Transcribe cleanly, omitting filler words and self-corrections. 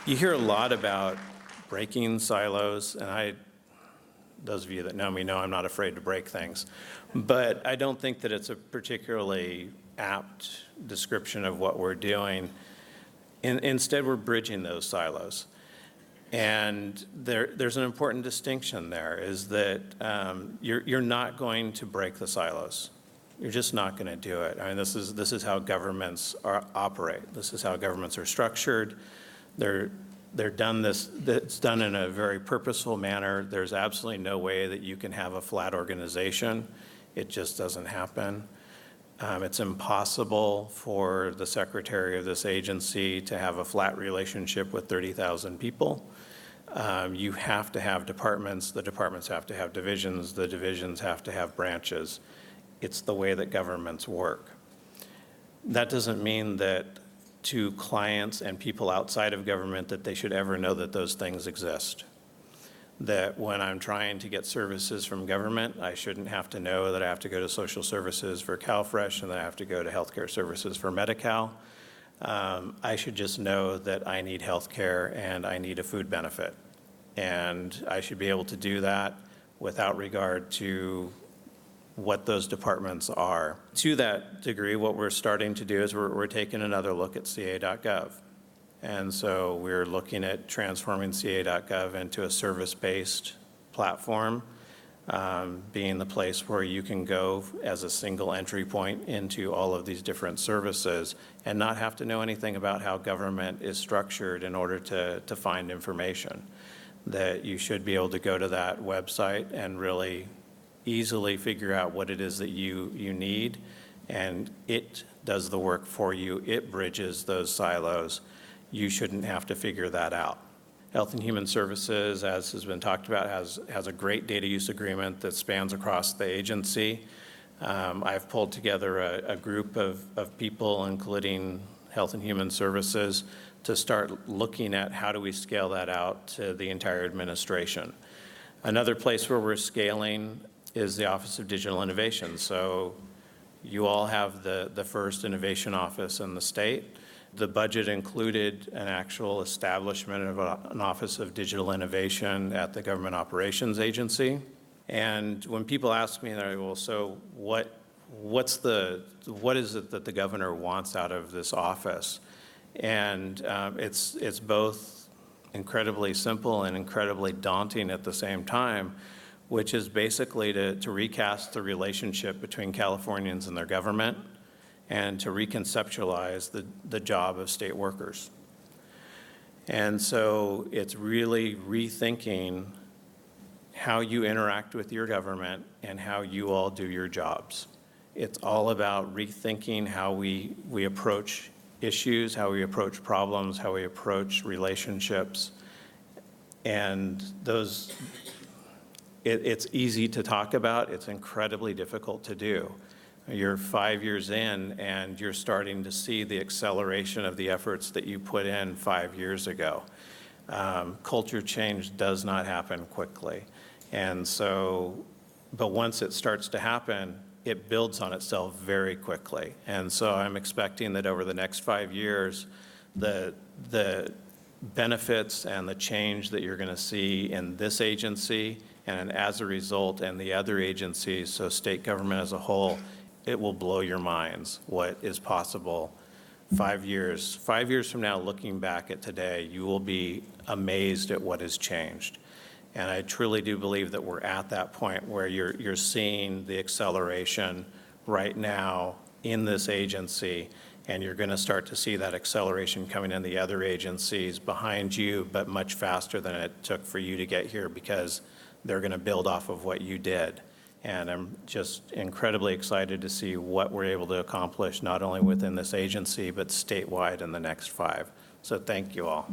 You hear a lot about breaking silos, and those of you that know me know I'm not afraid to break things. But I don't think that it's a particularly apt description of what we're doing. Instead, we're bridging those silos. And there's an important distinction there, is that you're not going to break the silos. You're just not going to do it. I mean, this is how governments operate. This is how governments are structured. It's done in a very purposeful manner. There's absolutely no way that you can have a flat organization. It just doesn't happen. It's impossible for the secretary of this agency to have a flat relationship with 30,000 people. You have to have departments. The departments have to have divisions. The divisions have to have branches. It's the way that governments work. That doesn't mean that to clients and people outside of government that they should ever know that those things exist. That when I'm trying to get services from government, I shouldn't have to know that I have to go to social services for CalFresh and that I have to go to healthcare services for Medi-Cal. I should just know that I need healthcare and I need a food benefit. And I should be able to do that without regard to what those departments are. To that degree, what we're starting to do is we're taking another look at CA.gov. And so we're looking at transforming CA.gov into a service-based platform, being the place where you can go as a single entry point into all of these different services and not have to know anything about how government is structured in order to find information. That you should be able to go to that website and really easily figure out what it is that you need, and it does the work for you. It bridges those silos. You shouldn't have to figure that out. Health and Human Services, as has been talked about, has a great data use agreement that spans across the agency. I've pulled together a group of people, including Health and Human Services, to start looking at how do we scale that out to the entire administration. Another place where we're scaling is the Office of Digital Innovation. So you all have the first innovation office in the state. The budget included an actual establishment of an Office of Digital Innovation at the Government Operations Agency. And when people ask me, they're like, well, so what is it that the governor wants out of this office? And it's both incredibly simple and incredibly daunting at the same time, which is basically to recast the relationship between Californians and their government and to reconceptualize the job of state workers. And so it's really rethinking how you interact with your government and how you all do your jobs. It's all about rethinking how we approach issues, how we approach problems, how we approach relationships. And it's easy to talk about, it's incredibly difficult to do. You're 5 years in and you're starting to see the acceleration of the efforts that you put in 5 years ago. Culture change does not happen quickly. And so, but once it starts to happen, it builds on itself very quickly. And so I'm expecting that over the next 5 years, the benefits and the change that you're going to see in this agency and as a result in the other agencies, so state government as a whole, it will blow your minds what is possible 5 years. 5 years from now, looking back at today, you will be amazed at what has changed. And I truly do believe that we're at that point where you're seeing the acceleration right now in this agency, and you're going to start to see that acceleration coming in the other agencies behind you, but much faster than it took for you to get here because they're going to build off of what you did. And I'm just incredibly excited to see what we're able to accomplish, not only within this agency, but statewide in the next 5. So thank you all.